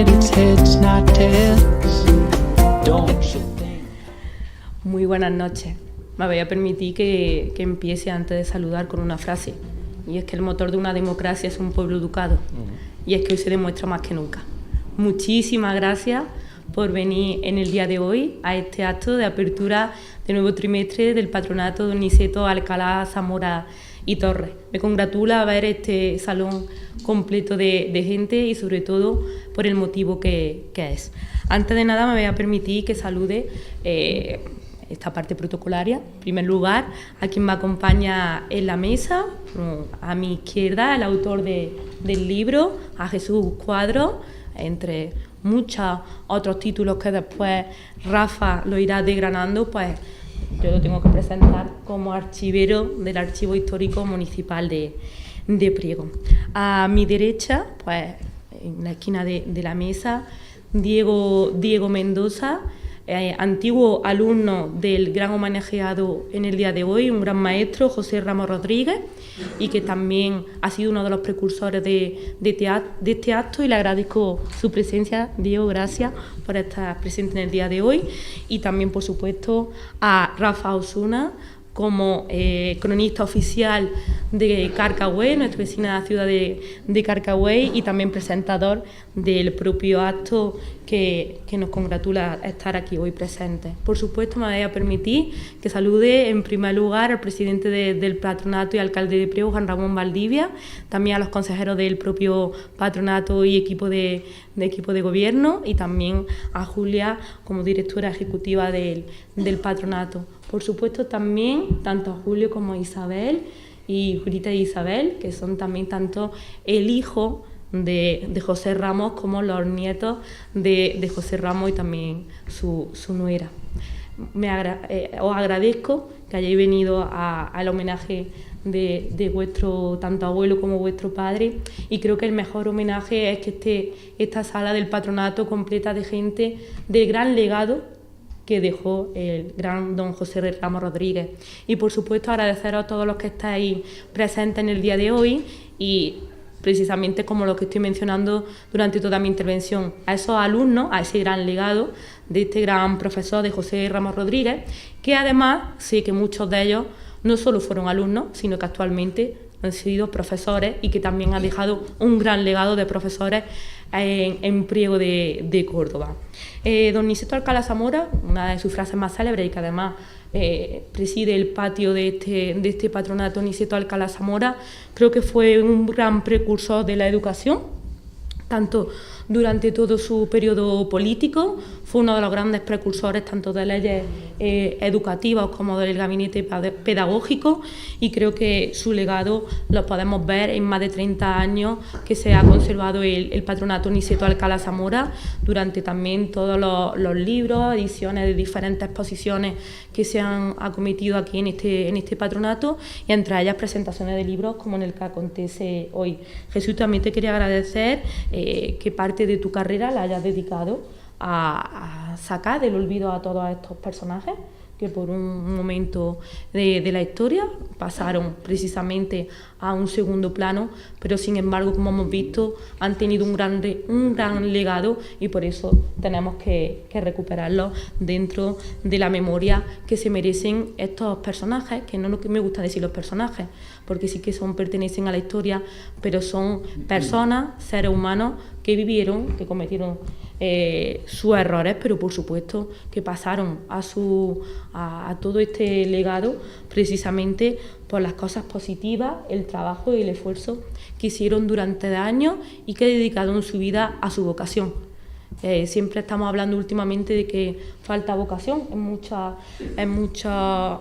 said it's heads, not tails. Don't you think? Muy buenas noches. Me voy a permitir que empiece antes de saludar con una frase. Y es que el motor de una democracia es un pueblo educado. Y es que hoy se demuestra más que nunca. Muchísimas gracias por venir en el día de hoy a este acto de apertura de nuevo trimestre del Patronato Don Niceto Alcalá Zamora y Torres. Me congratula ver este salón completo de gente y sobre todo por el motivo que es. Antes de nada me voy a permitir que salude esta parte protocolaria. En primer lugar, a quien me acompaña en la mesa, a mi izquierda, el autor del libro, a Jesús Cuadro, entre muchos otros títulos que después Rafa lo irá desgranando, pues yo lo tengo que presentar como archivero del Archivo Histórico Municipal de Priego. A mi derecha, pues en la esquina de la mesa, Diego Mendoza, antiguo alumno del gran homenajeado en el día de hoy, un gran maestro, José Ramos Rodríguez, y que también ha sido uno de los precursores de este acto, y le agradezco su presencia. Diego, gracias por estar presente en el día de hoy. Y también, por supuesto, a Rafa Osuna, como cronista oficial de Carcahuey, nuestra vecina ciudad de Carcahuey, y también presentador del propio acto que nos congratula estar aquí hoy presente. Por supuesto, me voy a permitir que salude en primer lugar al presidente del patronato y alcalde de Priego, Juan Ramón Valdivia, también a los consejeros del propio patronato y equipo de gobierno, y también a Julia como directora ejecutiva del patronato. Por supuesto, también tanto a Julio como a Isabel, y Julita e Isabel, que son también tanto el hijo de José Ramos como los nietos de José Ramos y también su nuera. Os agradezco que hayáis venido al homenaje de vuestro tanto abuelo como vuestro padre, y creo que el mejor homenaje es que esta sala del patronato completa de gente del gran legado que dejó el gran don José Ramos Rodríguez. Y por supuesto agradeceros a todos los que estáis presentes en el día de hoy, y precisamente como lo que estoy mencionando durante toda mi intervención, a esos alumnos, a ese gran legado de este gran profesor de José Ramos Rodríguez, que además sé que muchos de ellos no solo fueron alumnos, sino que actualmente han sido profesores, y que también han dejado un gran legado de profesores en Priego de Córdoba. Don Niceto Alcalá Zamora, una de sus frases más célebres, y que además preside el patio de este patronato Niceto Alcalá Zamora, creo que fue un gran precursor de la educación, tanto durante todo su periodo político. Fue uno de los grandes precursores tanto de leyes educativas como del gabinete pedagógico, y creo que su legado lo podemos ver en más de 30 años que se ha conservado el patronato Niceto Alcalá Zamora, durante también todos los libros, ediciones de diferentes exposiciones que se han acometido aquí en este patronato, y entre ellas presentaciones de libros como en el que acontece hoy. Jesús, también te quería agradecer que parte de tu carrera la hayas dedicado a sacar del olvido a todos estos personajes que por un momento de la historia pasaron precisamente a un segundo plano, pero sin embargo, como hemos visto, han tenido un gran legado, y por eso tenemos que recuperarlos dentro de la memoria que se merecen estos personajes, que no me gusta decir los personajes, porque sí que pertenecen a la historia, pero son personas, seres humanos que vivieron, que cometieron sus errores, pero por supuesto que pasaron a todo este legado precisamente por las cosas positivas, el trabajo y el esfuerzo que hicieron durante años, y que dedicaron su vida a su vocación. Siempre estamos hablando últimamente de que falta vocación en muchos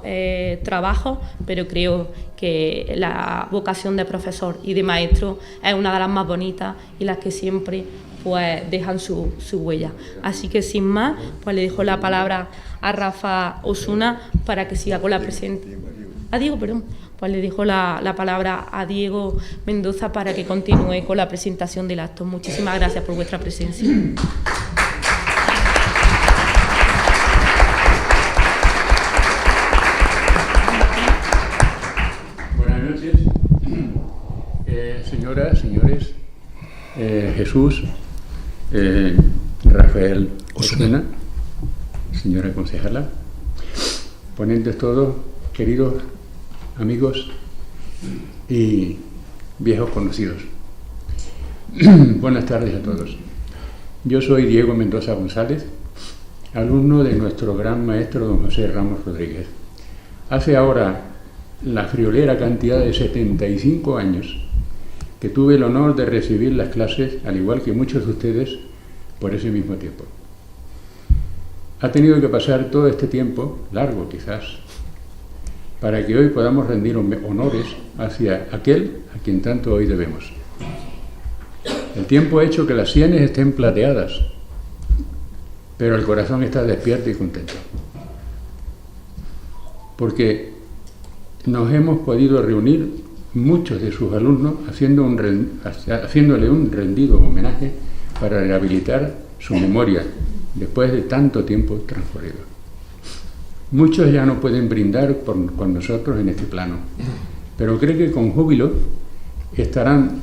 trabajos, pero creo que la vocación de profesor y de maestro es una de las más bonitas y las que siempre pues dejan su huella. Así que sin más, pues le dejo la palabra a Rafa Osuna para que siga con la presentación. A Diego, perdón. Pues le dejo la palabra a Diego Mendoza para que continúe con la presentación del acto. Muchísimas gracias por vuestra presencia. Buenas noches, señoras, señores, Jesús. Rafael Osuna, señora concejala, ponentes todos, queridos amigos y viejos conocidos. Buenas tardes a todos. Yo soy Diego Mendoza González, alumno de nuestro gran maestro don José Ramos Rodríguez. Hace ahora la friolera cantidad de 75 años que tuve el honor de recibir las clases, al igual que muchos de ustedes, por ese mismo tiempo. Ha tenido que pasar todo este tiempo, largo quizás, para que hoy podamos rendir honores hacia aquel a quien tanto hoy debemos. El tiempo ha hecho que las sienes estén plateadas, pero el corazón está despierto y contento. Porque nos hemos podido reunir muchos de sus alumnos haciéndole un rendido homenaje para rehabilitar su memoria después de tanto tiempo transcurrido. Muchos ya no pueden brindar con nosotros en este plano, pero creo que con júbilo estarán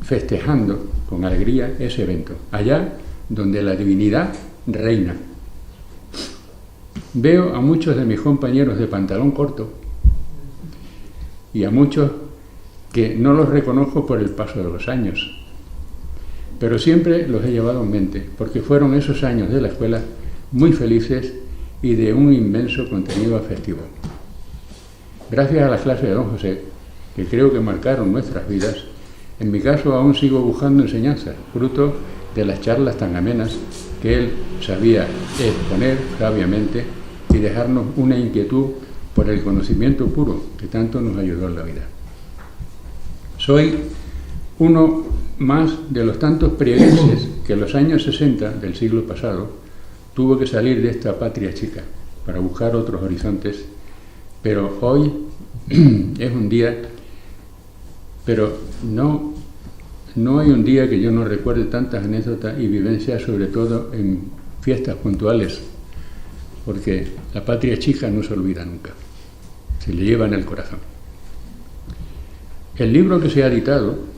festejando con alegría ese evento, allá donde la divinidad reina. Veo a muchos de mis compañeros de pantalón corto y a muchos que no los reconozco por el paso de los años, pero siempre los he llevado en mente, porque fueron esos años de la escuela muy felices y de un inmenso contenido afectivo. Gracias a las clases de don José, que creo que marcaron nuestras vidas, en mi caso aún sigo buscando enseñanzas, fruto de las charlas tan amenas que él sabía exponer sabiamente y dejarnos una inquietud por el conocimiento puro que tanto nos ayudó en la vida. Soy uno más de los tantos prieguenses que en los años 60 del siglo pasado tuvo que salir de esta patria chica para buscar otros horizontes, pero hoy es un día, pero no hay un día que yo no recuerde tantas anécdotas y vivencias, sobre todo en fiestas puntuales, porque la patria chica no se olvida nunca, se le lleva en el corazón. El libro que se ha editado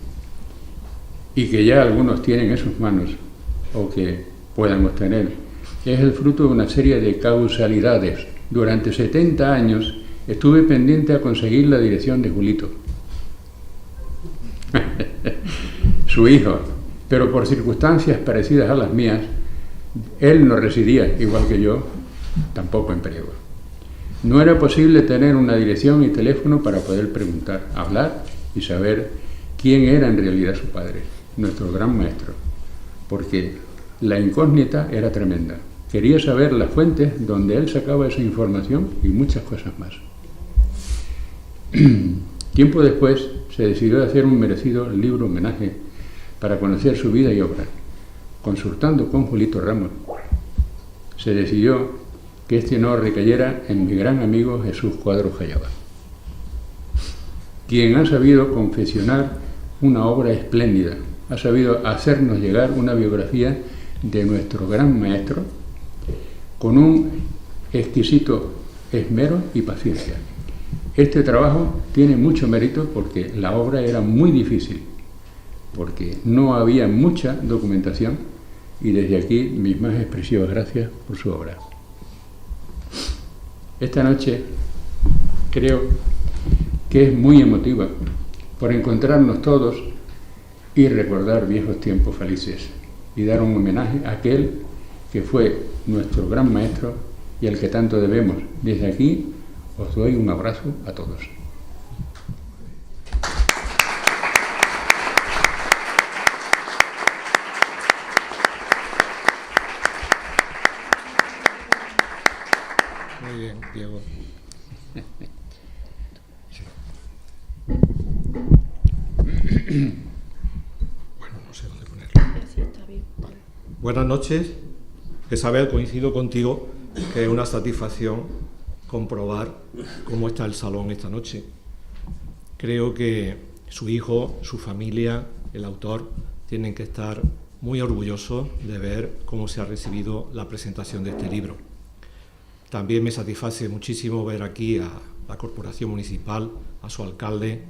y que ya algunos tienen en sus manos o que puedan obtener es el fruto de una serie de causalidades. Durante 70 años estuve pendiente a conseguir la dirección de Julito, su hijo, pero por circunstancias parecidas a las mías, él no residía, igual que yo, tampoco en Priego. No era posible tener una dirección y teléfono para poder preguntar, hablar y saber quién era en realidad su padre, nuestro gran maestro, porque la incógnita era tremenda. Quería saber las fuentes donde él sacaba esa información y muchas cosas más. Tiempo después se decidió hacer un merecido libro homenaje para conocer su vida y obra. Consultando con Julito Ramos, se decidió que este honor recayera en mi gran amigo Jesús Cuadro Jayaba, quien ha sabido confeccionar una obra espléndida, ha sabido hacernos llegar una biografía de nuestro gran maestro con un exquisito esmero y paciencia. Este trabajo tiene mucho mérito porque la obra era muy difícil, porque no había mucha documentación, y desde aquí mis más expresivas gracias por su obra. Esta noche creo que es muy emotiva por encontrarnos todos y recordar viejos tiempos felices y dar un homenaje a aquel que fue nuestro gran maestro y al que tanto debemos. Desde aquí os doy un abrazo a todos. Muy bien, Diego. Bueno, no sé dónde ponerlo. Sí, está bien. Vale. Buenas noches. Isabel, coincido contigo que es una satisfacción comprobar cómo está el salón esta noche. Creo que su hijo, su familia, el autor, tienen que estar muy orgullosos de ver cómo se ha recibido la presentación de este libro. También me satisface muchísimo ver aquí a la Corporación Municipal, a su alcalde,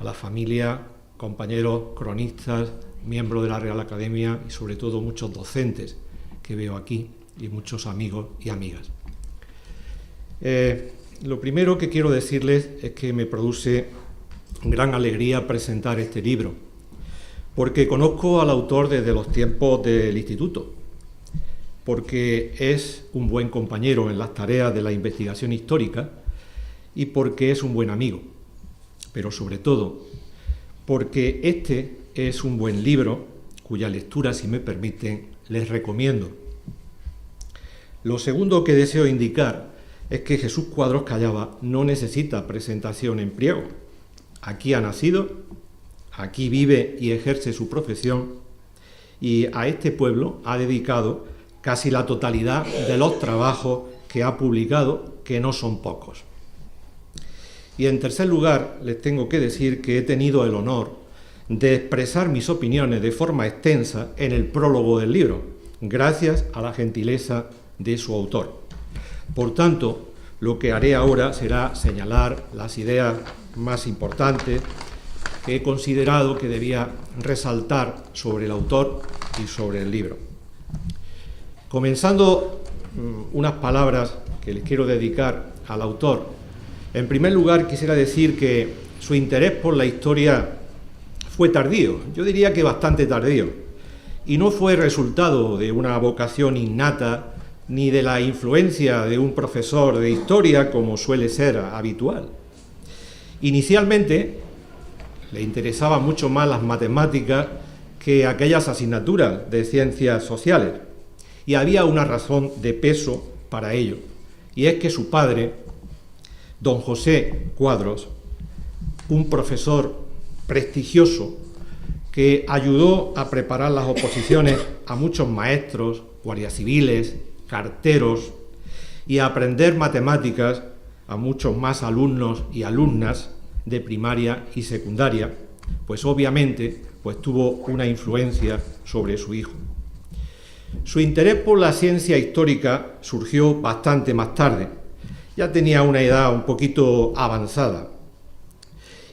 a la familia, compañeros cronistas miembros de la Real Academia y sobre todo muchos docentes que veo aquí y muchos amigos y amigas. Lo primero que quiero decirles es que me produce gran alegría presentar este libro, porque conozco al autor desde los tiempos del instituto, porque es un buen compañero en las tareas de la investigación histórica y porque es un buen amigo, pero sobre todo porque este es un buen libro cuya lectura, si me permiten, les recomiendo. Lo segundo que deseo indicar es que Jesús Cuadros Callava no necesita presentación en Priego. Aquí ha nacido, aquí vive y ejerce su profesión y a este pueblo ha dedicado casi la totalidad de los trabajos que ha publicado, que no son pocos. Y en tercer lugar, les tengo que decir que he tenido el honor de expresar mis opiniones de forma extensa en el prólogo del libro, gracias a la gentileza de su autor. Por tanto, lo que haré ahora será señalar las ideas más importantes que he considerado que debía resaltar sobre el autor y sobre el libro. Comenzando unas palabras que les quiero dedicar al autor. En primer lugar, quisiera decir que su interés por la historia fue tardío, yo diría que bastante tardío, y no fue resultado de una vocación innata ni de la influencia de un profesor de historia como suele ser habitual. Inicialmente le interesaban mucho más las matemáticas que aquellas asignaturas de ciencias sociales, y había una razón de peso para ello, y es que su padre, don José Cuadros, un profesor prestigioso que ayudó a preparar las oposiciones a muchos maestros, guardias civiles, carteros y a aprender matemáticas a muchos más alumnos y alumnas de primaria y secundaria, pues obviamente tuvo una influencia sobre su hijo. Su interés por la ciencia histórica surgió bastante más tarde. Ya tenía una edad un poquito avanzada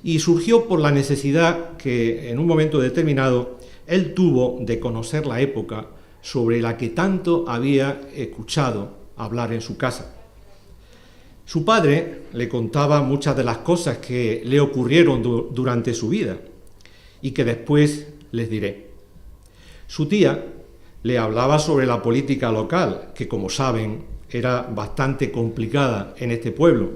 y surgió por la necesidad que en un momento determinado él tuvo de conocer la época sobre la que tanto había escuchado hablar en su casa. Su padre le contaba muchas de las cosas que le ocurrieron durante su vida y que después les diré. Su tía le hablaba sobre la política local, que como saben era bastante complicada en este pueblo.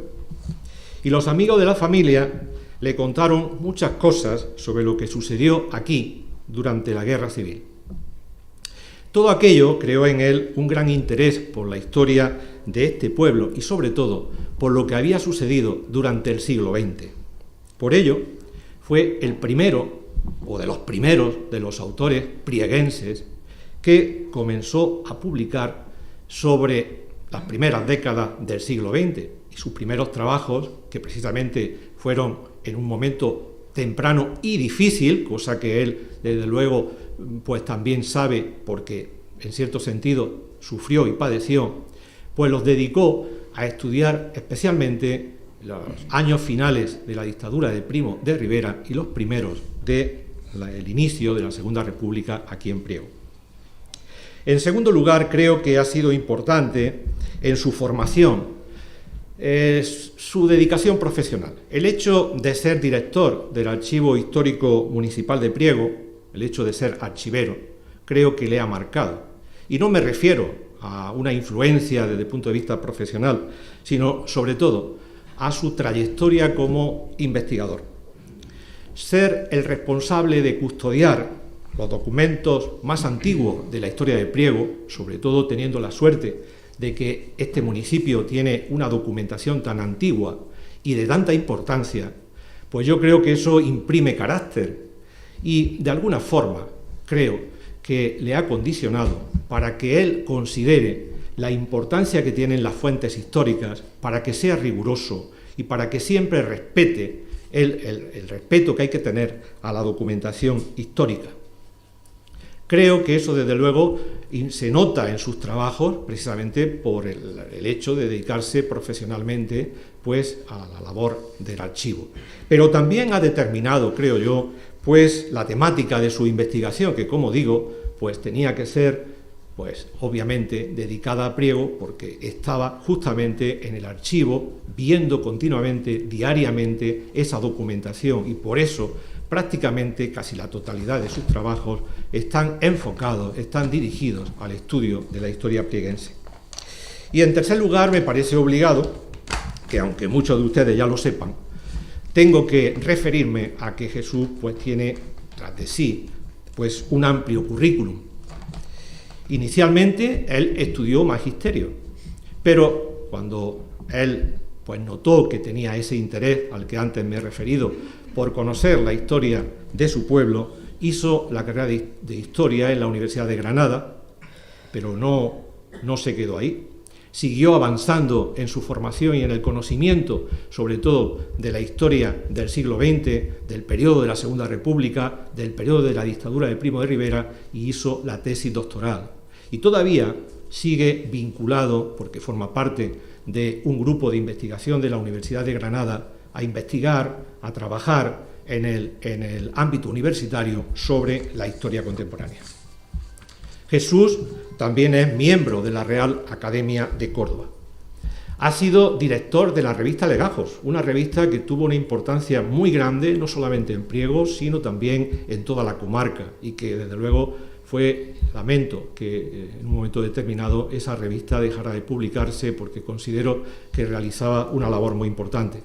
Y los amigos de la familia le contaron muchas cosas sobre lo que sucedió aquí durante la Guerra Civil. Todo aquello creó en él un gran interés por la historia de este pueblo y sobre todo por lo que había sucedido durante el siglo XX. Por ello, fue el primero, o de los primeros, de los autores prieguenses que comenzó a publicar sobre las primeras décadas del siglo XX y sus primeros trabajos, que precisamente fueron en un momento temprano y difícil, cosa que él, desde luego, pues también sabe, porque en cierto sentido sufrió y padeció, pues los dedicó a estudiar especialmente los años finales de la dictadura de Primo de Rivera y los primeros del inicio de la Segunda República aquí en Priego. En segundo lugar, creo que ha sido importante en su formación su dedicación profesional. El hecho de ser director del Archivo Histórico Municipal de Priego, el hecho de ser archivero, creo que le ha marcado. Y no me refiero a una influencia desde el punto de vista profesional, sino sobre todo a su trayectoria como investigador. Ser el responsable de custodiar los documentos más antiguos de la historia de Priego, sobre todo teniendo la suerte de que este municipio tiene una documentación tan antigua y de tanta importancia, pues yo creo que eso imprime carácter y de alguna forma creo que le ha condicionado para que él considere la importancia que tienen las fuentes históricas, para que sea riguroso y para que siempre respete el respeto que hay que tener a la documentación histórica. Creo que eso, desde luego, se nota en sus trabajos precisamente por el hecho de dedicarse profesionalmente pues, a la labor del archivo. Pero también ha determinado, creo yo, pues la temática de su investigación, que como digo, pues tenía que ser, pues obviamente dedicada a Priego, porque estaba justamente en el archivo viendo continuamente, diariamente, esa documentación, y por eso prácticamente casi la totalidad de sus trabajos están enfocados, están dirigidos al estudio de la historia prieguense. Y en tercer lugar, me parece obligado, que aunque muchos de ustedes ya lo sepan, tengo que referirme a que Jesús pues tiene tras de sí pues un amplio currículum. Inicialmente él estudió magisterio, pero cuando él pues notó que tenía ese interés al que antes me he referido por conocer la historia de su pueblo, hizo la carrera de historia en la Universidad de Granada, pero no se quedó ahí. Siguió avanzando en su formación y en el conocimiento, sobre todo de la historia del siglo XX, del periodo de la Segunda República, del periodo de la dictadura de Primo de Rivera, y hizo la tesis doctoral. Y todavía sigue vinculado, porque forma parte de un grupo de investigación de la Universidad de Granada, a investigar, a trabajar en el ámbito universitario sobre la historia contemporánea. Jesús también es miembro de la Real Academia de Córdoba. Ha sido director de la revista Legajos, una revista que tuvo una importancia muy grande, no solamente en Priego, sino también en toda la comarca, y que desde luego lamento que en un momento determinado esa revista dejara de publicarse, porque considero que realizaba una labor muy importante.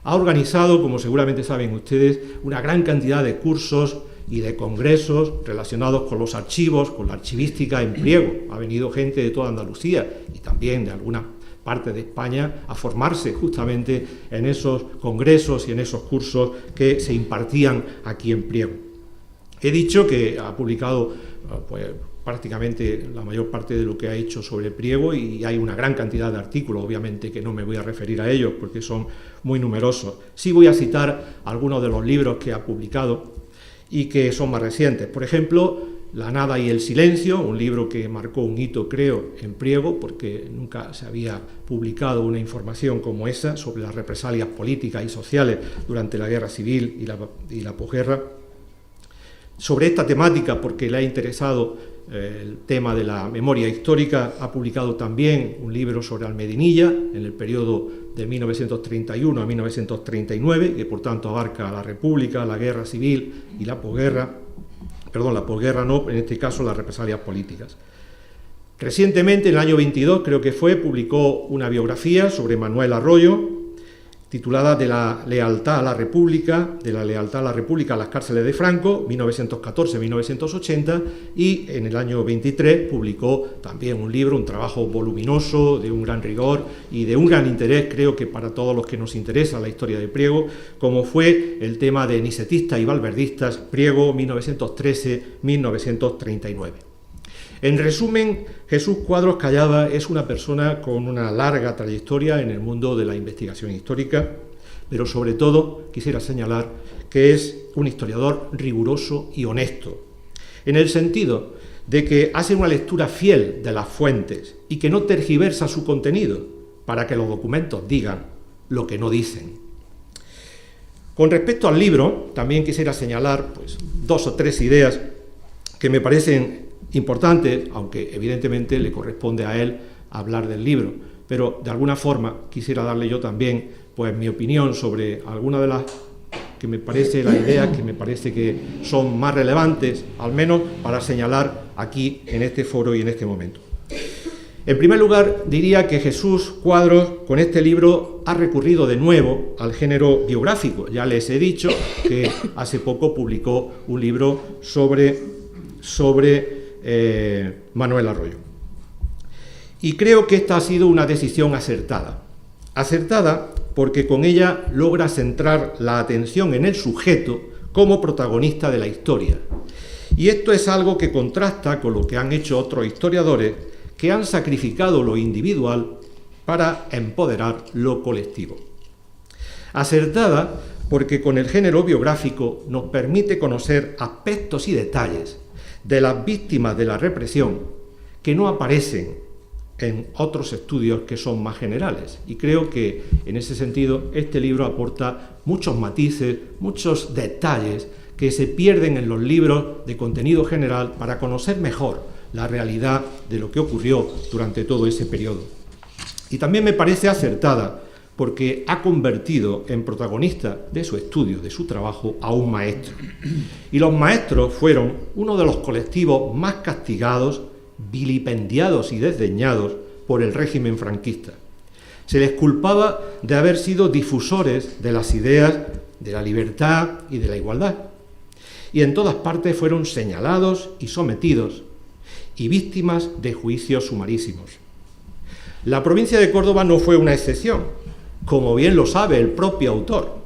Ha organizado, como seguramente saben ustedes, una gran cantidad de cursos y de congresos relacionados con los archivos, con la archivística en Priego. Ha venido gente de toda Andalucía y también de alguna parte de España a formarse justamente en esos congresos y en esos cursos que se impartían aquí en Priego. He dicho que ha publicado pues, prácticamente la mayor parte de lo que ha hecho sobre Priego, y hay una gran cantidad de artículos, obviamente que no me voy a referir a ellos porque son muy numerosos. Sí voy a citar algunos de los libros que ha publicado y que son más recientes. Por ejemplo, La nada y el silencio, un libro que marcó un hito, creo, en Priego, porque nunca se había publicado una información como esa sobre las represalias políticas y sociales durante la Guerra Civil y la posguerra. Sobre esta temática, porque le ha interesado el tema de la memoria histórica, ha publicado también un libro sobre Almedinilla, en el periodo de 1931 a 1939, que por tanto abarca la República, la Guerra Civil y la posguerra, la posguerra no, en este caso las represalias políticas. Recientemente, en el año 22, creo que fue, publicó una biografía sobre Manuel Arroyo, titulada De la lealtad a la República, a las cárceles de Franco, 1914-1980, y en el año 23 publicó también un libro, un trabajo voluminoso, de un gran rigor y de un gran interés, creo que para todos los que nos interesa la historia de Priego, como fue el tema de nicetistas y valverdistas, Priego, 1913-1939. En resumen, Jesús Cuadros Callada es una persona con una larga trayectoria en el mundo de la investigación histórica, pero sobre todo quisiera señalar que es un historiador riguroso y honesto, en el sentido de que hace una lectura fiel de las fuentes y que no tergiversa su contenido para que los documentos digan lo que no dicen. Con respecto al libro, también quisiera señalar pues, 2 o 3 ideas que me parecen importante, aunque evidentemente le corresponde a él hablar del libro, pero de alguna forma quisiera darle yo también pues mi opinión sobre algunas de las ideas que me parece que son más relevantes, al menos para señalar aquí en este foro y en este momento. En primer lugar, diría que Jesús Cuadros con este libro ha recurrido de nuevo al género biográfico. Ya les he dicho que hace poco publicó un libro sobre Manuel Arroyo. Y creo que esta ha sido una decisión acertada. Acertada porque con ella logra centrar la atención en el sujeto como protagonista de la historia. Y esto es algo que contrasta con lo que han hecho otros historiadores que han sacrificado lo individual para empoderar lo colectivo. Acertada porque con el género biográfico nos permite conocer aspectos y detalles de las víctimas de la represión que no aparecen en otros estudios que son más generales. Y creo que en ese sentido este libro aporta muchos matices, muchos detalles que se pierden en los libros de contenido general para conocer mejor la realidad de lo que ocurrió durante todo ese periodo. Y también me parece acertada porque ha convertido en protagonista de su estudio, de su trabajo, a un maestro. Y los maestros fueron uno de los colectivos más castigados, vilipendiados y desdeñados por el régimen franquista. Se les culpaba de haber sido difusores de las ideas de la libertad y de la igualdad. Y en todas partes fueron señalados y sometidos, y víctimas de juicios sumarísimos. La provincia de Córdoba no fue una excepción, como bien lo sabe el propio autor,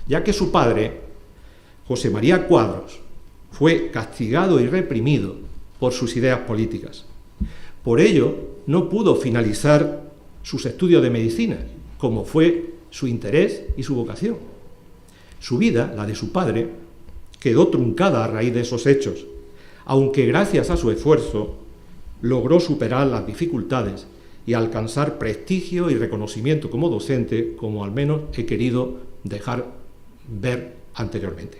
ya que su padre, José María Cuadros, fue castigado y reprimido por sus ideas políticas. Por ello, no pudo finalizar sus estudios de medicina, como fue su interés y su vocación. Su vida, la de su padre, quedó truncada a raíz de esos hechos, aunque gracias a su esfuerzo logró superar las dificultades y alcanzar prestigio y reconocimiento como docente, como al menos he querido dejar ver anteriormente.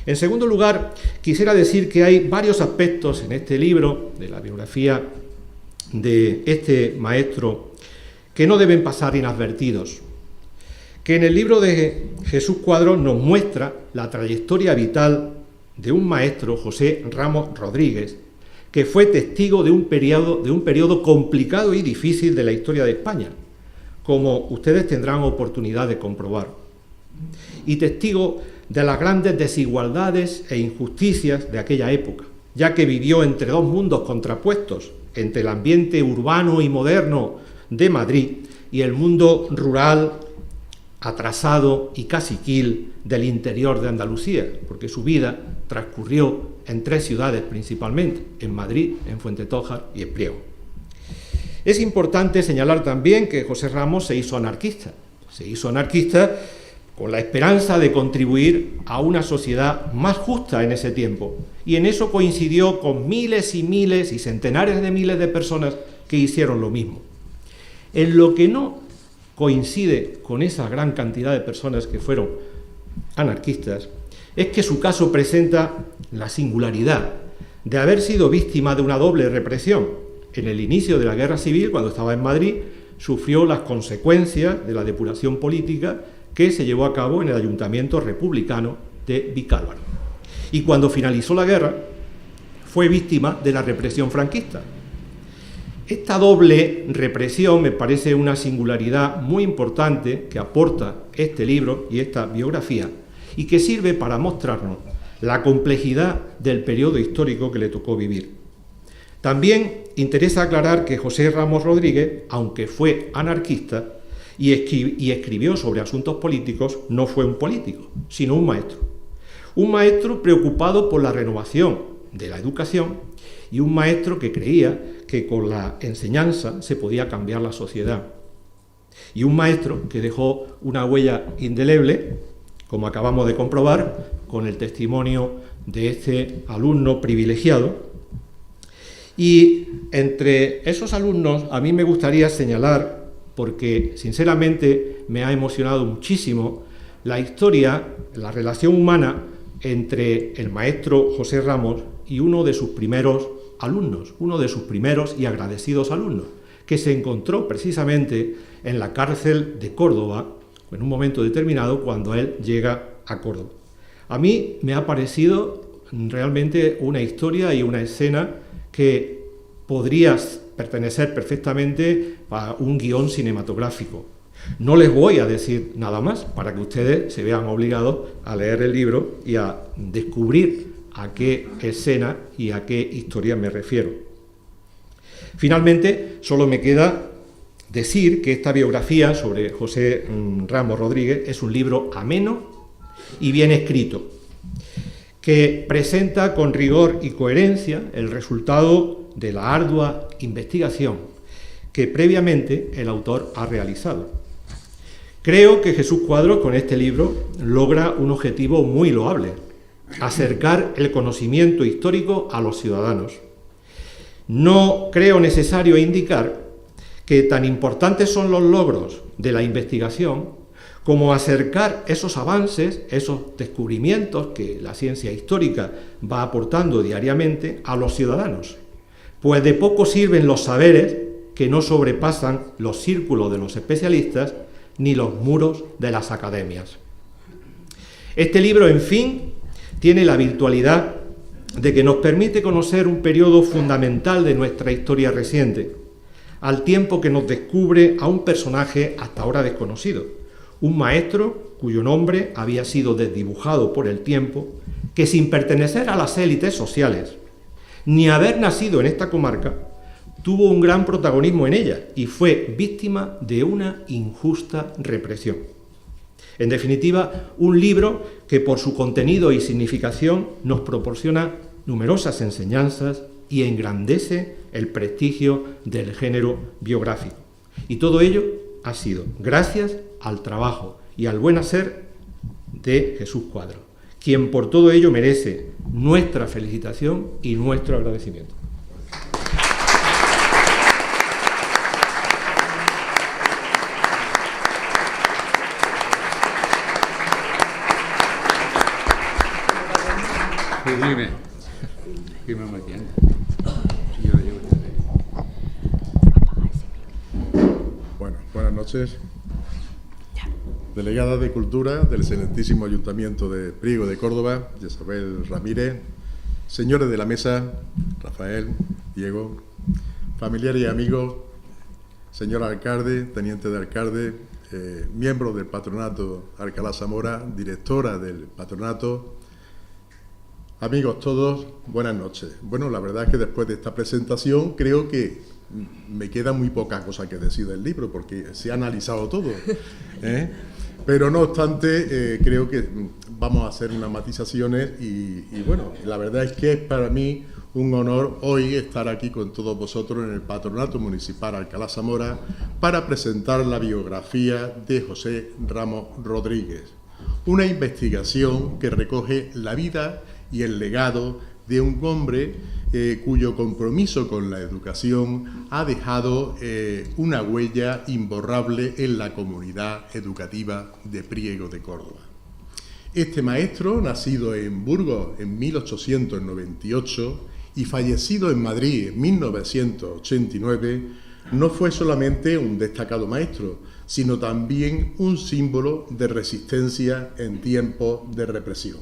En segundo lugar, quisiera decir que hay varios aspectos en este libro, de la biografía de este maestro, que no deben pasar inadvertidos. Que en el libro de Jesús Cuadros nos muestra la trayectoria vital de un maestro, José Ramos Rodríguez, que fue testigo de un periodo complicado y difícil de la historia de España, como ustedes tendrán oportunidad de comprobar, y testigo de las grandes desigualdades e injusticias de aquella época, ya que vivió entre dos mundos contrapuestos, entre el ambiente urbano y moderno de Madrid y el mundo rural, atrasado y caciquil del interior de Andalucía, porque su vida transcurrió en tres ciudades principalmente, en Madrid, en Fuentetójar y en Priego. Es importante señalar también que José Ramos se hizo anarquista con la esperanza de contribuir a una sociedad más justa en ese tiempo, y en eso coincidió con miles y miles y centenares de miles de personas que hicieron lo mismo. En lo que no coincide con esa gran cantidad de personas que fueron anarquistas es que su caso presenta la singularidad de haber sido víctima de una doble represión. En el inicio de la Guerra Civil, cuando estaba en Madrid, sufrió las consecuencias de la depuración política que se llevó a cabo en el Ayuntamiento Republicano de Vicálvaro. Y cuando finalizó la guerra, fue víctima de la represión franquista. Esta doble represión me parece una singularidad muy importante que aporta este libro y esta biografía, y que sirve para mostrarnos la complejidad del periodo histórico que le tocó vivir. También interesa aclarar que José Ramos Rodríguez, aunque fue anarquista y escribió sobre asuntos políticos, no fue un político, sino un maestro. Un maestro preocupado por la renovación de la educación y un maestro que creía que con la enseñanza se podía cambiar la sociedad. Y un maestro que dejó una huella indeleble, como acabamos de comprobar, con el testimonio de este alumno privilegiado. Y entre esos alumnos a mí me gustaría señalar, porque sinceramente me ha emocionado muchísimo, la historia, la relación humana entre el maestro José Ramos y uno de sus primeros alumnos, uno de sus primeros y agradecidos alumnos, que se encontró precisamente en la cárcel de Córdoba, en un momento determinado, cuando él llega a Córdoba. A mí me ha parecido realmente una historia y una escena que podría pertenecer perfectamente a un guión cinematográfico. No les voy a decir nada más para que ustedes se vean obligados a leer el libro y a descubrir a qué escena y a qué historia me refiero. Finalmente, solo me queda decir que esta biografía sobre José Ramos Rodríguez es un libro ameno y bien escrito, que presenta con rigor y coherencia el resultado de la ardua investigación que previamente el autor ha realizado. Creo que Jesús Cuadros con este libro logra un objetivo muy loable: acercar el conocimiento histórico a los ciudadanos. No creo necesario indicar que tan importantes son los logros de la investigación como acercar esos avances, esos descubrimientos que la ciencia histórica va aportando diariamente a los ciudadanos, pues de poco sirven los saberes que no sobrepasan los círculos de los especialistas ni los muros de las academias. Este libro, en fin, tiene la virtualidad de que nos permite conocer un periodo fundamental de nuestra historia reciente, al tiempo que nos descubre a un personaje hasta ahora desconocido, un maestro cuyo nombre había sido desdibujado por el tiempo, que sin pertenecer a las élites sociales, ni haber nacido en esta comarca, tuvo un gran protagonismo en ella y fue víctima de una injusta represión. En definitiva, un libro que por su contenido y significación nos proporciona numerosas enseñanzas y engrandece el prestigio del género biográfico. Y todo ello ha sido gracias al trabajo y al buen hacer de Jesús Cuadro, quien por todo ello merece nuestra felicitación y nuestro agradecimiento. Dime Matías. Yo lo llevo. Bueno, buenas noches. Delegada de Cultura del Excelentísimo Ayuntamiento de Priego de Córdoba, Isabel Ramírez, señores de la mesa, Rafael, Diego, familiares y amigos, señor alcalde, teniente de alcalde, miembros del patronato Alcalá Zamora, directora del patronato, amigos todos, buenas noches. Bueno, la verdad es que después de esta presentación creo que me queda muy poca cosa que decir del libro, porque se ha analizado todo, ¿eh? Pero no obstante, creo que vamos a hacer unas matizaciones y bueno, la verdad es que es para mí un honor hoy estar aquí con todos vosotros en el Patronato Municipal Alcalá Zamora para presentar la biografía de José Ramos Rodríguez, una investigación que recoge la vida y el legado de un hombre cuyo compromiso con la educación ha dejado una huella imborrable en la comunidad educativa de Priego de Córdoba. Este maestro, nacido en Burgos en 1898 y fallecido en Madrid en 1989, no fue solamente un destacado maestro, sino también un símbolo de resistencia en tiempos de represión.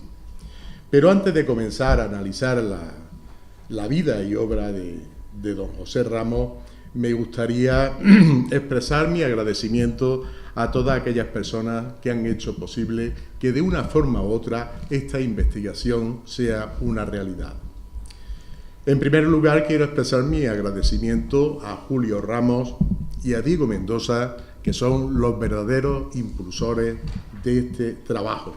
Pero antes de comenzar a analizar la vida y obra de don José Ramos, me gustaría expresar mi agradecimiento a todas aquellas personas que han hecho posible que de una forma u otra esta investigación sea una realidad. En primer lugar, quiero expresar mi agradecimiento a Julio Ramos y a Diego Mendoza, que son los verdaderos impulsores de este trabajo.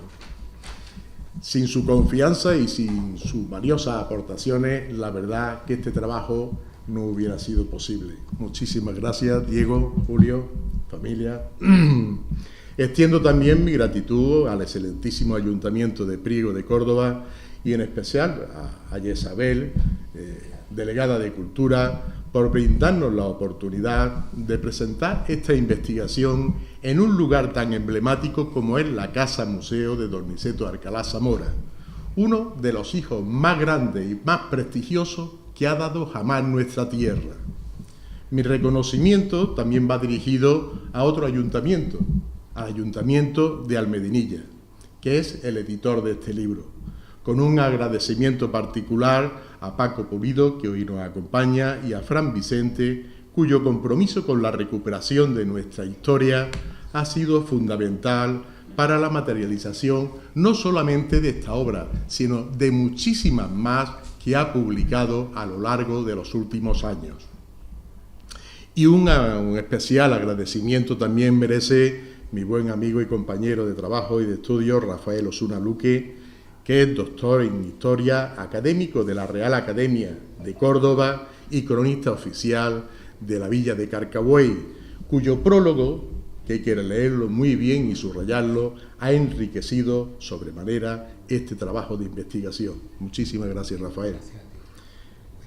Sin su confianza y sin sus valiosas aportaciones, la verdad que este trabajo no hubiera sido posible. Muchísimas gracias, Diego, Julio, familia. Extiendo también mi gratitud al excelentísimo Ayuntamiento de Priego de Córdoba y en especial a Isabel, delegada de Cultura, por brindarnos la oportunidad de presentar esta investigación en un lugar tan emblemático como es la Casa Museo de don Niceto Alcalá Zamora, uno de los hijos más grandes y más prestigiosos que ha dado jamás nuestra tierra. Mi reconocimiento también va dirigido a otro ayuntamiento, al Ayuntamiento de Almedinilla, que es el editor de este libro, con un agradecimiento particular a Paco Pulido, que hoy nos acompaña, y a Fran Vicente, cuyo compromiso con la recuperación de nuestra historia ha sido fundamental para la materialización no solamente de esta obra, sino de muchísimas más que ha publicado a lo largo de los últimos años. Y un especial agradecimiento también merece mi buen amigo y compañero de trabajo y de estudio, Rafael Osuna Luque, que es doctor en Historia, académico de la Real Academia de Córdoba y cronista oficial de la Villa de Carcabuey, cuyo prólogo, que hay que leerlo muy bien y subrayarlo, ha enriquecido sobremanera este trabajo de investigación. Muchísimas gracias, Rafael.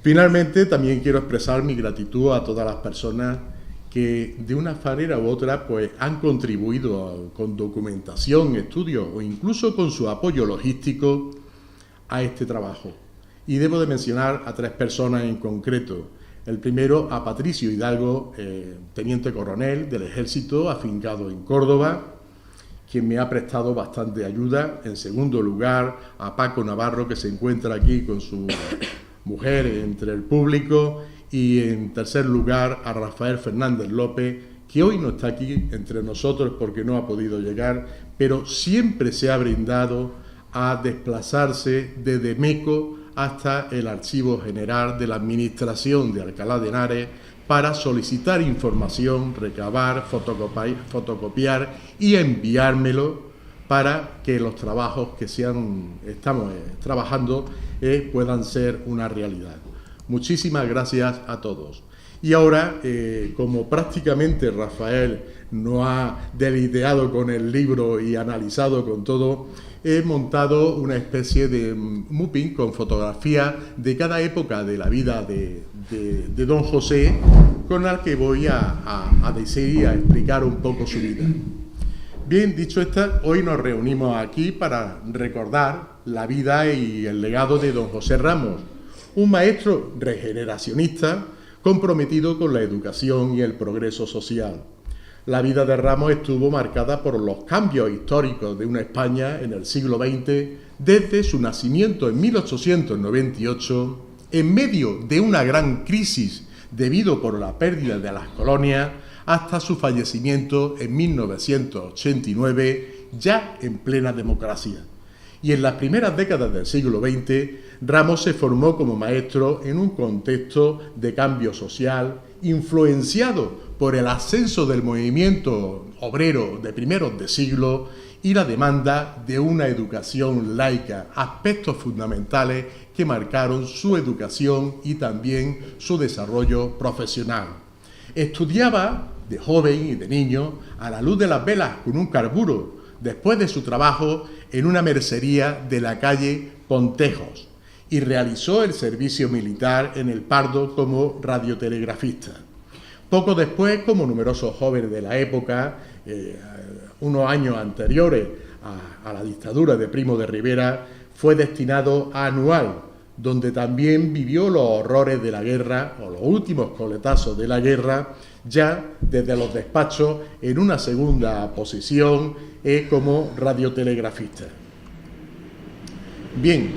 Finalmente, también quiero expresar mi gratitud a todas las personas que de una manera u otra pues han contribuido con documentación, estudios o incluso con su apoyo logístico a este trabajo. Y debo de mencionar a 3 personas en concreto. El primero, a Patricio Hidalgo, teniente coronel del Ejército, afincado en Córdoba, quien me ha prestado bastante ayuda. En segundo lugar, a Paco Navarro, que se encuentra aquí con su mujer entre el público. Y en tercer lugar, a Rafael Fernández López, que hoy no está aquí entre nosotros porque no ha podido llegar, pero siempre se ha brindado a desplazarse desde Meco hasta el Archivo General de la Administración de Alcalá de Henares para solicitar información, recabar, fotocopiar y enviármelo para que los trabajos que estamos trabajando puedan ser una realidad. Muchísimas gracias a todos. Y ahora, como prácticamente Rafael no ha delineado con el libro y analizado con todo, he montado una especie de mapping con fotografía de cada época de la vida de don José, con la que voy a decir y a explicar un poco su vida. Bien, dicho esto, hoy nos reunimos aquí para recordar la vida y el legado de don José Ramos, un maestro regeneracionista comprometido con la educación y el progreso social. La vida de Ramos estuvo marcada por los cambios históricos de una España en el siglo XX, desde su nacimiento en 1898, en medio de una gran crisis debido por la pérdida de las colonias, hasta su fallecimiento en 1989, ya en plena democracia. Y en las primeras décadas del siglo XX, Ramos se formó como maestro en un contexto de cambio social, influenciado por el ascenso del movimiento obrero de primeros de siglo y la demanda de una educación laica, aspectos fundamentales que marcaron su educación y también su desarrollo profesional. Estudiaba de joven y de niño a la luz de las velas con un carburo, después de su trabajo en una mercería de la calle Pontejos, y realizó el servicio militar en el Pardo como radiotelegrafista. Poco después, como numerosos jóvenes de la época, unos años anteriores a la dictadura de Primo de Rivera, fue destinado a Anual, donde también vivió los horrores de la guerra, o los últimos coletazos de la guerra, ya desde los despachos en una segunda posición como radiotelegrafista. Bien,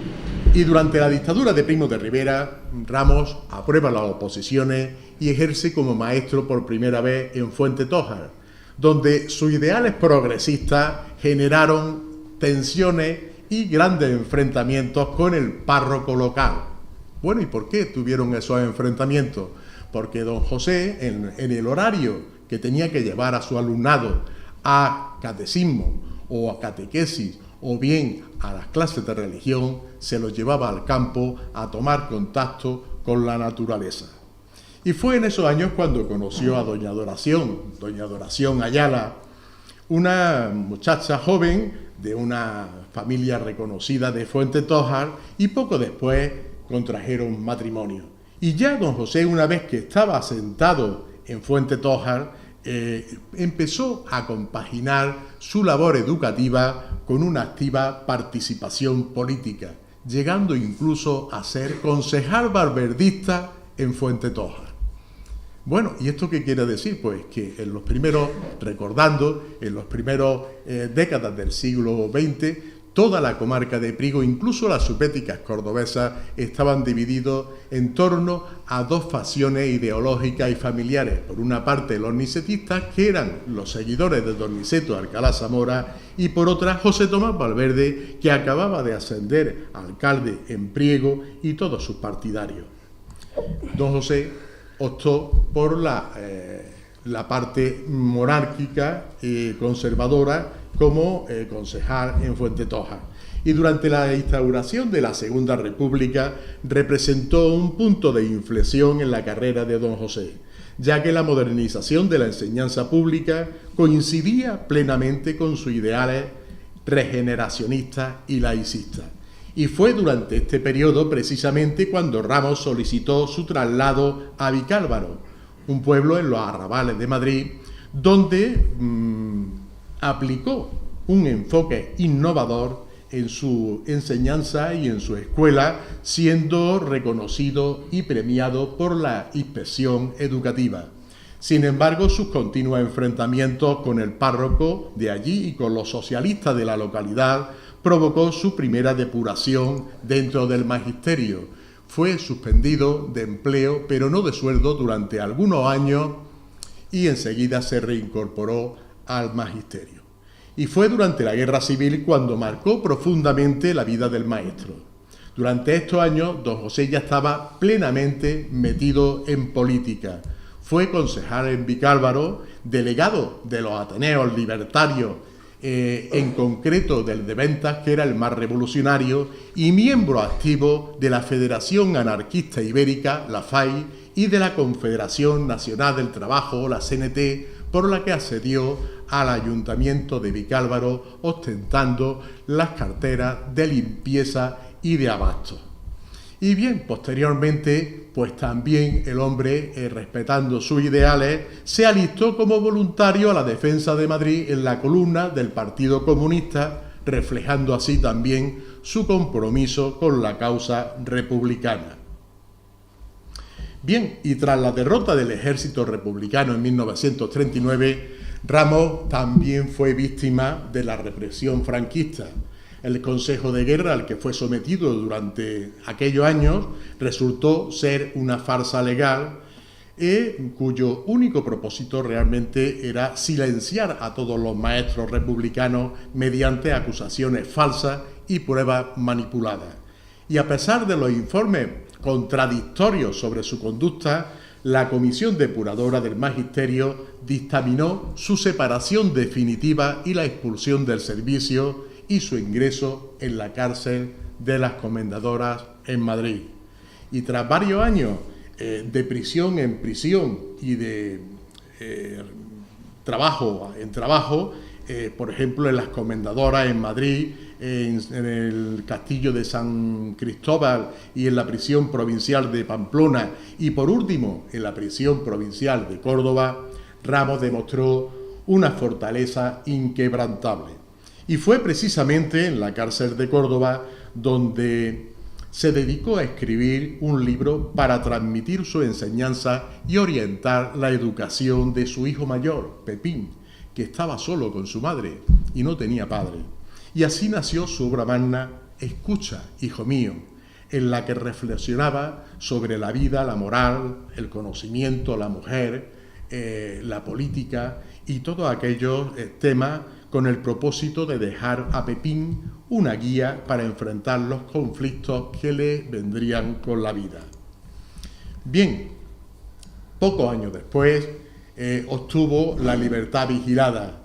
y durante la dictadura de Primo de Rivera, Ramos aprueba las oposiciones y ejerce como maestro por primera vez en Fuentetójar, donde sus ideales progresistas generaron tensiones y grandes enfrentamientos con el párroco local. Bueno, ¿y por qué tuvieron esos enfrentamientos? Porque don José, en el horario que tenía que llevar a su alumnado a catecismo o a catequesis o bien a las clases de religión, se los llevaba al campo a tomar contacto con la naturaleza. Y fue en esos años cuando conoció a doña Adoración Ayala, una muchacha joven de una familia reconocida de Fuentetójar, y poco después contrajeron matrimonio. Y ya don José, una vez que estaba asentado en Fuentetójar, empezó a compaginar su labor educativa con una activa participación política, llegando incluso a ser concejal valverdista en Fuentetójar. Bueno, ¿y esto qué quiere decir? Pues que en los primeros décadas del siglo XX, toda la comarca de Priego, incluso las subéticas cordobesas, estaban divididos en torno a dos facciones ideológicas y familiares. Por una parte, los nicetistas, que eran los seguidores de don Niceto Alcalá Zamora, y por otra, José Tomás Valverde, que acababa de ascender a alcalde en Priego, y todos sus partidarios. Don José optó por la parte monárquica y conservadora como concejal en Fuentetójar. Y durante la instauración de la Segunda República representó un punto de inflexión en la carrera de don José, ya que la modernización de la enseñanza pública coincidía plenamente con sus ideales regeneracionistas y laicistas. Y fue durante este periodo precisamente cuando Ramos solicitó su traslado a Vicálvaro, un pueblo en los arrabales de Madrid, donde aplicó un enfoque innovador en su enseñanza y en su escuela, siendo reconocido y premiado por la Inspección Educativa. Sin embargo, sus continuos enfrentamientos con el párroco de allí y con los socialistas de la localidad provocó su primera depuración dentro del magisterio. Fue suspendido de empleo, pero no de sueldo, durante algunos años y enseguida se reincorporó al magisterio. Y fue durante la Guerra Civil cuando marcó profundamente la vida del maestro. Durante estos años, don José ya estaba plenamente metido en política. Fue concejal en Vicálvaro, delegado de los Ateneos Libertarios, en concreto del de Ventas, que era el más revolucionario, y miembro activo de la Federación Anarquista Ibérica, la FAI, y de la Confederación Nacional del Trabajo, la CNT, por la que accedió al Ayuntamiento de Vicálvaro ostentando las carteras de limpieza y de abasto. Y bien, posteriormente, pues también el hombre, respetando sus ideales, se alistó como voluntario a la defensa de Madrid en la columna del Partido Comunista, reflejando así también su compromiso con la causa republicana. Bien, y tras la derrota del ejército republicano en 1939, Ramos también fue víctima de la represión franquista. El Consejo de Guerra al que fue sometido durante aquellos años resultó ser una farsa legal, cuyo único propósito realmente era silenciar a todos los maestros republicanos mediante acusaciones falsas y pruebas manipuladas. Y a pesar de los informes contradictorios sobre su conducta, la Comisión Depuradora del Magisterio dictaminó su separación definitiva y la expulsión del servicio y su ingreso en la cárcel de las Comendadoras en Madrid. Y tras varios años de prisión en prisión y de trabajo en trabajo, por ejemplo en las Comendadoras en Madrid, en el Castillo de San Cristóbal y en la prisión provincial de Pamplona, y por último en la prisión provincial de Córdoba, Ramos demostró una fortaleza inquebrantable. Y fue precisamente en la cárcel de Córdoba donde se dedicó a escribir un libro para transmitir su enseñanza y orientar la educación de su hijo mayor, Pepín, que estaba solo con su madre y no tenía padre. Y así nació su obra magna, Escucha, hijo mío, en la que reflexionaba sobre la vida, la moral, el conocimiento, la mujer, la política y todos aquellos temas con el propósito de dejar a Pepín una guía para enfrentar los conflictos que le vendrían con la vida. Bien, pocos años después obtuvo la libertad vigilada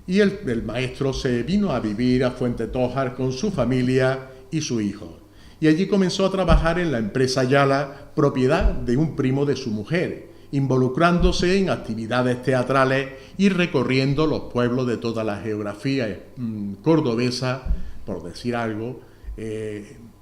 y el maestro se vino a vivir a Fuentetójar con su familia y su hijo. Y allí comenzó a trabajar en la empresa Yala, propiedad de un primo de su mujer, involucrándose en actividades teatrales y recorriendo los pueblos de toda la geografía cordobesa, por decir algo,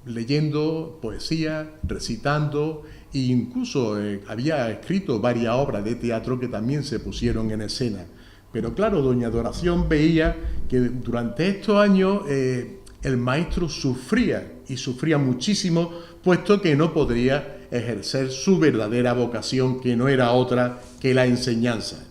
leyendo poesía, recitando e incluso había escrito varias obras de teatro que también se pusieron en escena. Pero claro, doña Adoración veía que durante estos años el maestro sufría y sufría muchísimo, puesto que no podría ejercer su verdadera vocación, que no era otra que la enseñanza.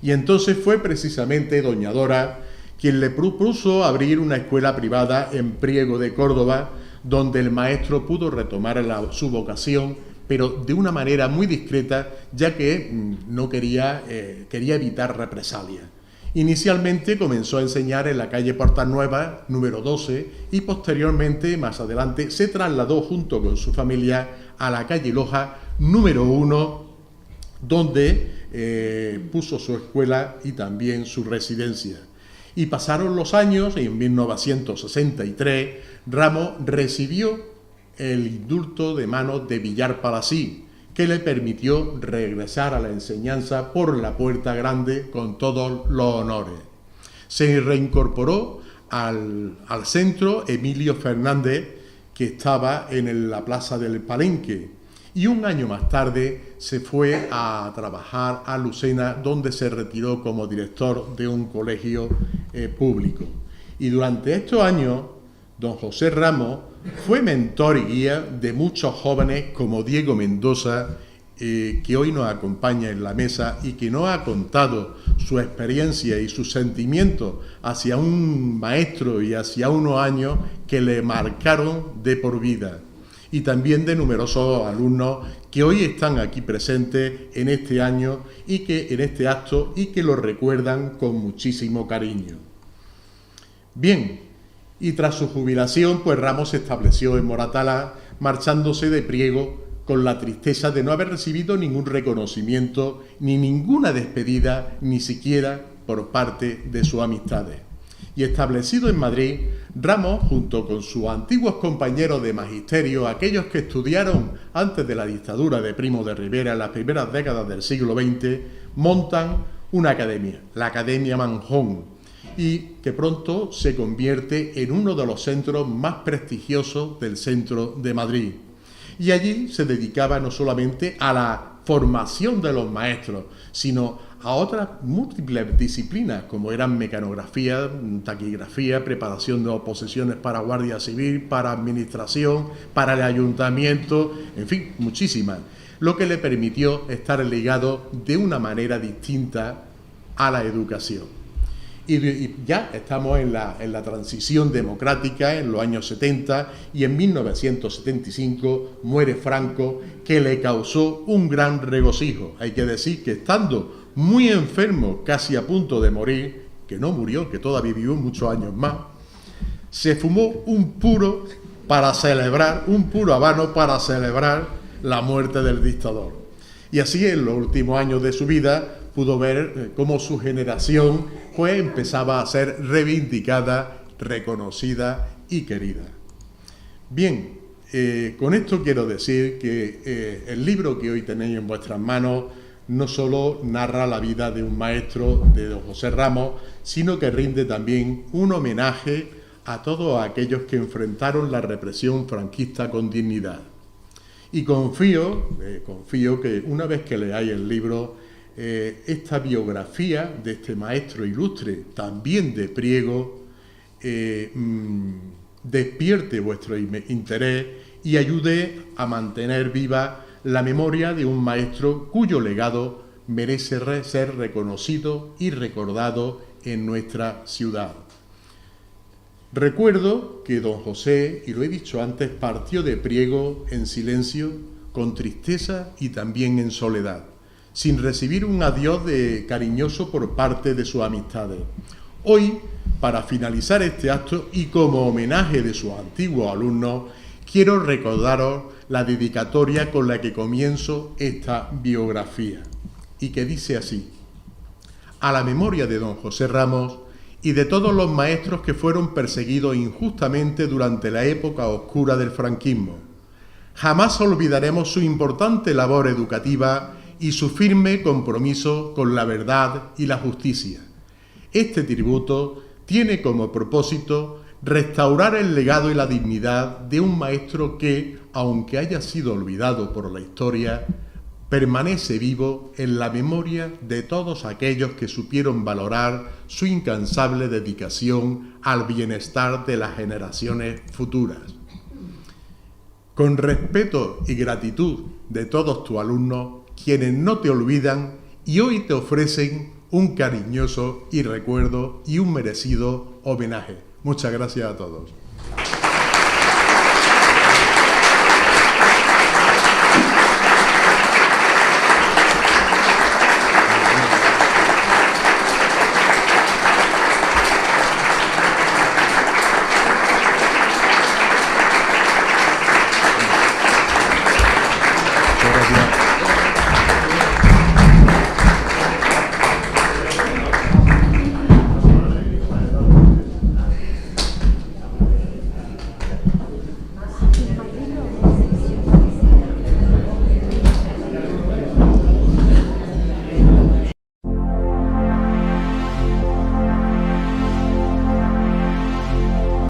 Y entonces fue precisamente doña Dora quien le propuso abrir una escuela privada en Priego de Córdoba, donde el maestro pudo retomar su vocación, pero de una manera muy discreta, ya que no quería evitar represalias. Inicialmente comenzó a enseñar en la calle Puertas Nuevas, número 12, y posteriormente, más adelante, se trasladó junto con su familia a la calle Loja, número 1, donde puso su escuela y también su residencia. Y pasaron los años, y en 1963 Ramos recibió el indulto de manos de Villar Palasí, que le permitió regresar a la enseñanza por la puerta grande con todos los honores. Se reincorporó al centro Emilio Fernández, que estaba en la plaza del Palenque, y un año más tarde se fue a trabajar a Lucena, donde se retiró como director de un colegio público. Y durante estos años, don José Ramos fue mentor y guía de muchos jóvenes como Diego Mendoza, que hoy nos acompaña en la mesa y que nos ha contado su experiencia y sus sentimientos hacia un maestro y hacia unos años que le marcaron de por vida. Y también de numerosos alumnos que hoy están aquí presentes en este año y que en este acto y que lo recuerdan con muchísimo cariño. Bien, y tras su jubilación, pues Ramos se estableció en Moratalá, marchándose de Priego con la tristeza de no haber recibido ningún reconocimiento ni ninguna despedida, ni siquiera por parte de sus amistades. Y establecido en Madrid, Ramos, junto con sus antiguos compañeros de magisterio, aquellos que estudiaron antes de la dictadura de Primo de Rivera en las primeras décadas del siglo XX, montan una academia, la Academia Manjón, y que pronto se convierte en uno de los centros más prestigiosos del centro de Madrid. Y allí se dedicaba no solamente a la formación de los maestros, sino a otras múltiples disciplinas, como eran mecanografía, taquigrafía, preparación de oposiciones para Guardia Civil, para administración, para el ayuntamiento, en fin, muchísimas, lo que le permitió estar ligado de una manera distinta a la educación. Y ya estamos en la transición democrática en los años 70 y en 1975 muere Franco, que le causó un gran regocijo. Hay que decir que estando muy enfermo, casi a punto de morir, que no murió, que todavía vivió muchos años más, se fumó un puro habano para celebrar la muerte del dictador. Y así en los últimos años de su vida pudo ver cómo su generación pues empezaba a ser reivindicada, reconocida y querida. Bien, con esto quiero decir que el libro que hoy tenéis en vuestras manos no solo narra la vida de un maestro, de don José Ramos, sino que rinde también un homenaje a todos aquellos que enfrentaron la represión franquista con dignidad. Y confío que una vez que leáis el libro, esta biografía de este maestro ilustre, también de Priego, despierte vuestro interés y ayude a mantener viva la memoria de un maestro cuyo legado merece ser reconocido y recordado en nuestra ciudad. Recuerdo que don José, y lo he dicho antes, partió de Priego en silencio, con tristeza y también en soledad, sin recibir un adiós cariñoso por parte de sus amistades. Hoy, para finalizar este acto y como homenaje de sus antiguos alumnos, quiero recordaros la dedicatoria con la que comienzo esta biografía, y que dice así: a la memoria de don José Ramos y de todos los maestros que fueron perseguidos injustamente durante la época oscura del franquismo. Jamás olvidaremos su importante labor educativa y su firme compromiso con la verdad y la justicia. Este tributo tiene como propósito restaurar el legado y la dignidad de un maestro que, aunque haya sido olvidado por la historia, permanece vivo en la memoria de todos aquellos que supieron valorar su incansable dedicación al bienestar de las generaciones futuras. Con respeto y gratitud de todos tus alumnos, quienes no te olvidan y hoy te ofrecen un cariñoso y recuerdo y un merecido homenaje. Muchas gracias a todos.